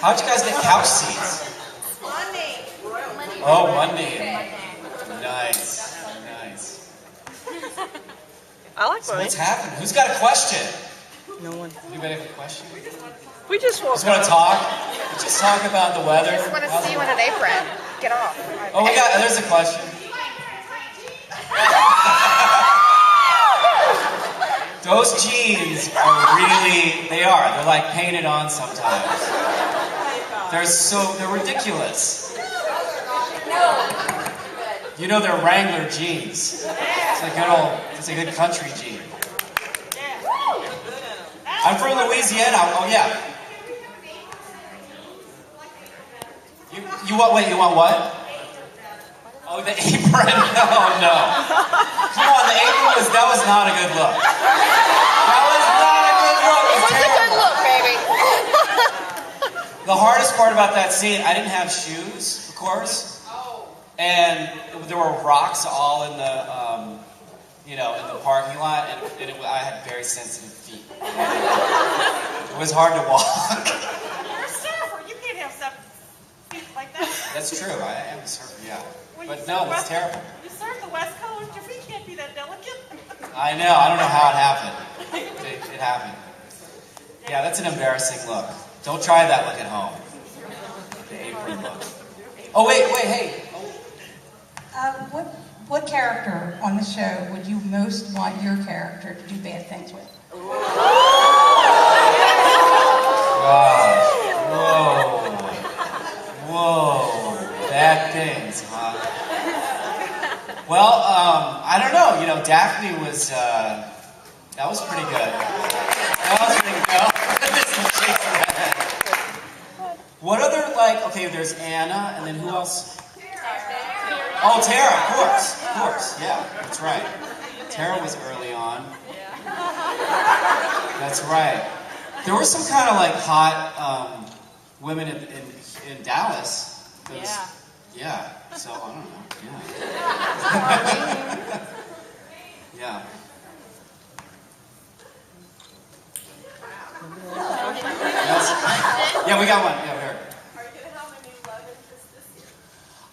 How'd you guys get couch seats? Monday. Oh, Monday. Nice. Nice. I like So money. what's happening? Who's got a question? No one. Anybody have a question? We just woke Just want to talk? Just talk about the weather? Just want to see you in an apron. Get off. Oh, there's a question. Those jeans are really, they're like painted on sometimes. They're ridiculous. You know they're Wrangler jeans. It's a good country jean. I'm from Louisiana. Oh yeah. You want what? Oh, the apron. No. Come on, that was not a good look. That was not a good look. It was a good look, baby. The hardest part about that scene, I didn't have shoes, of course. And there were rocks all in the, in the parking lot, and I had very sensitive feet. It was hard to walk. You're a surfer. You can't have seven feet like that. That's true. I am a surfer, yeah. When But you no, surf that's terrible. You surf the West Coast, your feet can't be that delicate. I know. I don't know how it happened. It happened. Yeah, that's an embarrassing look. Don't try that look at home. The apron look. Oh, wait, hey. What character on the show would you most want your character to do bad things with? Gosh. Whoa. Bad things, huh? Well, I don't know. Daphne was, that was pretty good. What other, there's Anna, and then who else? Oh, Tara, of course, yeah, that's right. Tara was early on. That's right. There were some kind of hot women in Dallas. Yeah, so I don't know, yeah. Yeah. Yeah, we got one, yeah, here.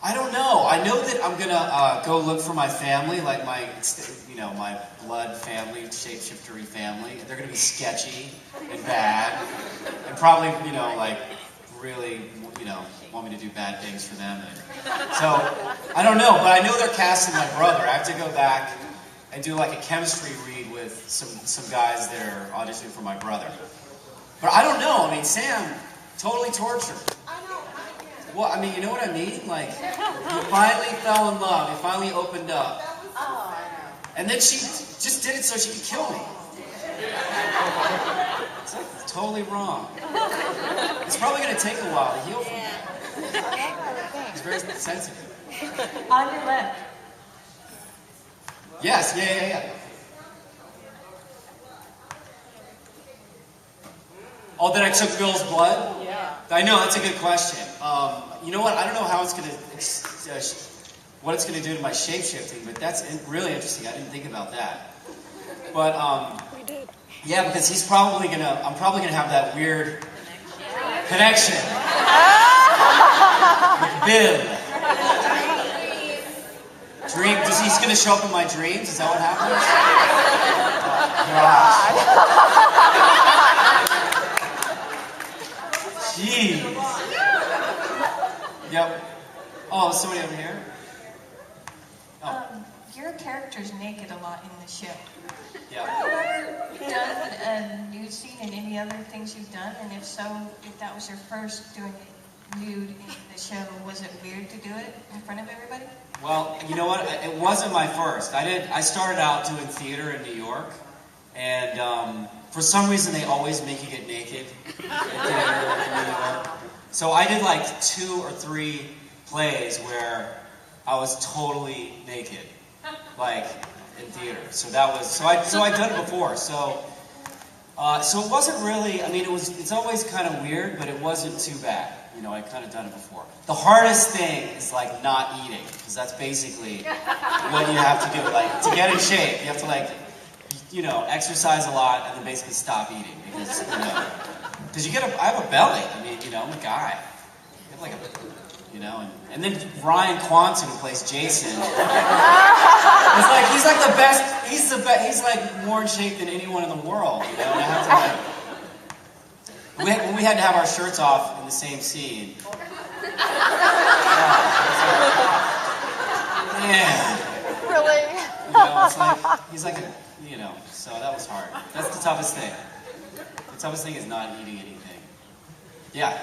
I don't know. I know that I'm gonna go look for my family, like my blood family, shapeshiftery family. They're gonna be sketchy and bad, and probably, really, want me to do bad things for them. So I don't know, but I know they're casting my brother. I have to go back and do a chemistry read with some guys that are auditioning for my brother. But I don't know. I mean, Sam totally tortured. Well, I mean, you know what I mean? You finally fell in love. You finally opened up. And then she just did it so she could kill me. It's totally wrong. It's probably going to take a while to heal from that. It's very sensitive. On your left. Yes, yeah. Oh, that I took Bill's blood? Yeah. I know, that's a good question. You know what? I don't know how what it's gonna do to my shape-shifting, but that's really interesting. I didn't think about that. But We did. yeah, because I'm probably gonna have that weird connection with Bill. He's gonna show up in my dreams? Is that what happens? Oh, gosh. Jeez. Yep. Oh, somebody over here? Oh. Your character's naked a lot in the show. Yeah. Have you ever done a nude scene in any other things you've done? And if so, if that was your first doing it nude in the show, was it weird to do it in front of everybody? Well, you know what? It wasn't my first. I started out doing theater in New York, and for some reason they always make you get naked in theater in New York. So I did 2 or 3 plays where I was totally naked, in theater. So I'd done it before. So it wasn't really. I mean, it's always kind of weird, but it wasn't too bad. I'd kind of done it before. The hardest thing is not eating, because that's basically what you have to do. To get in shape, you have to exercise a lot and then basically stop eating, because because I have a belly. I mean, you know, I'm a guy. I have like a, you know, and then Ryan Quanton, who plays Jason. He's like the best. He's like more in shape than anyone in the world. You know, and I have to like, when we had to have our shirts off in the same scene. Man. Really? You know, it's like, he's like a, you know, so that was hard. That's the toughest thing. The toughest thing is not eating anything. Yeah.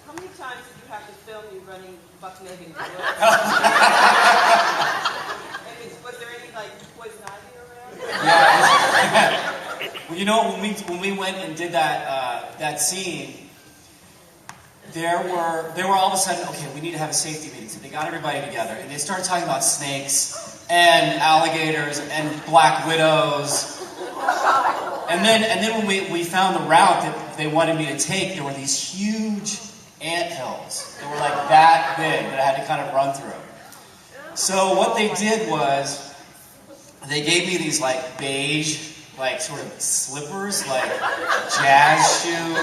How many times did you have to film you running buck naked? And was there any like poison ivy around? Yeah. Well, you know, when we went and did that scene, there were all of a sudden, okay, we need to have a safety meeting. So they got everybody together and they started talking about snakes and alligators and black widows. And then when we found the route that they wanted me to take, there were these huge anthills that were like that big that I had to kind of run through. So what they did was they gave me these like beige, like sort of slippers, like jazz shoe,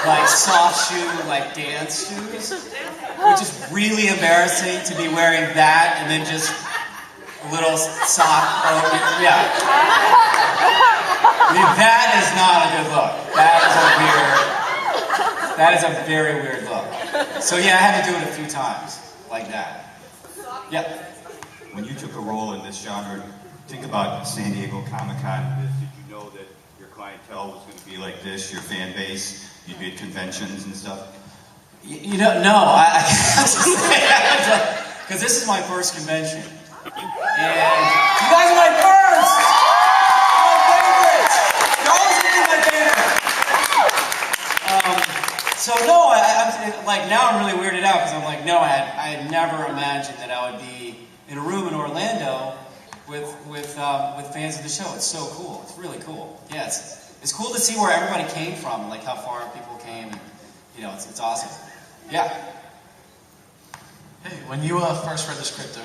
like soft shoe, like dance shoes, which is really embarrassing to be wearing that and then just a little sock. Yeah. I mean, that is not a good look. That is a very weird look. So yeah, I had to do it a few times, like that. Yep. When you took a role in this genre, think about San Diego Comic-Con. Did you know that your clientele was going to be like this, your fan base? You'd be at conventions and stuff? You know, no, I can't say that, because this is my first convention. And you guys are my first! My favorites! You're always going to be my favorite. So no, I'm like, now I'm really weirded out, because I'm like, no, I had never imagined that I would be in a room in Orlando with fans of the show. It's so cool. It's really cool. Yeah, it's cool to see where everybody came from, like how far people came, and you know, it's awesome. Yeah. Hey, when you first read the script,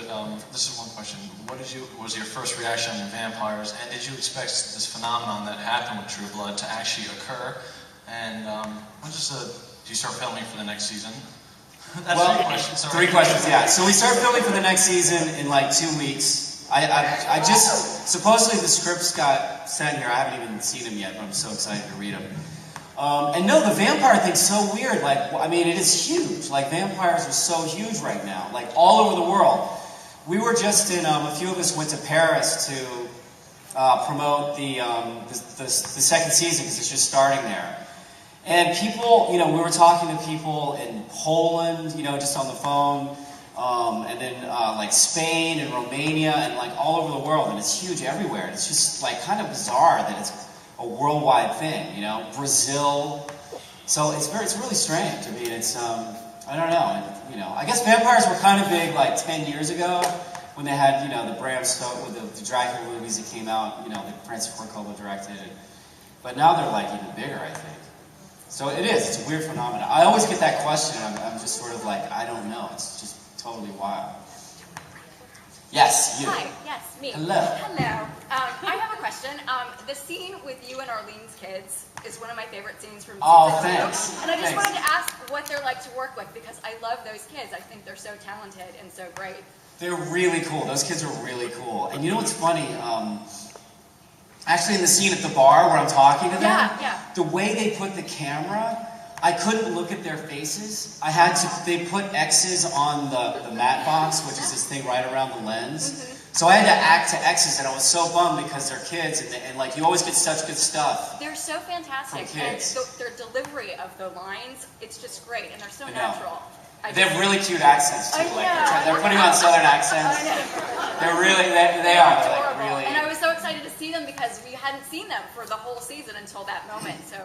this is one question. What was your first reaction on the vampires, and did you expect this phenomenon that happened with True Blood to actually occur? And do you start filming for the next season? That's Well, 3 questions. Sorry. 3 questions, yeah. So we start filming for the next season in like 2 weeks. I just, supposedly the scripts got sent here. I haven't even seen them yet, but I'm so excited to read them. And no, the vampire thing's so weird. Like, I mean, it is huge. Like, vampires are so huge right now, like all over the world. We were just in, a few of us went to Paris to promote the second season because it's just starting there. And people, you know, we were talking to people in Poland, you know, just on the phone, and then like Spain and Romania and like all over the world, and it's huge everywhere. And it's just like kind of bizarre that it's a worldwide thing, you know, Brazil. So it's really strange. I mean, it's I don't know, you know, I guess vampires were kind of big like 10 years ago when they had, you know, the Bram Stoker with the Dracula movies that came out, you know, that Francis Ford Coppola directed. But now they're like even bigger, I think. So it is. It's a weird phenomenon. I always get that question. I'm just sort of like, I don't know. It's just totally wild. Yes, you. Hi, yes, me. Hello. Hello. I have a question. The scene with you and Arlene's kids is one of my favorite scenes from Oh, season 2. thanks. And I just Thanks. wanted to ask what they're like to work with, because I love those kids. I think they're so talented and so great. They're really cool. Those kids are really cool. And you know what's funny? Actually, in the scene at the bar where I'm talking to them, Yeah. the way they put the camera, I couldn't look at their faces. They put X's on the matte box, which is this thing right around the lens. Mm-hmm. So I had to act to X's, and I was so bummed because they're kids, and like you always get such good stuff. They're so fantastic. From kids. And their delivery of the lines, it's just great. And they're so I know. natural. They have really cute accents too. I Like know. they're putting on southern accents. I know. They're really they are like Adorable. really. And I was so excited to see them because we hadn't seen them for the whole season until that moment. So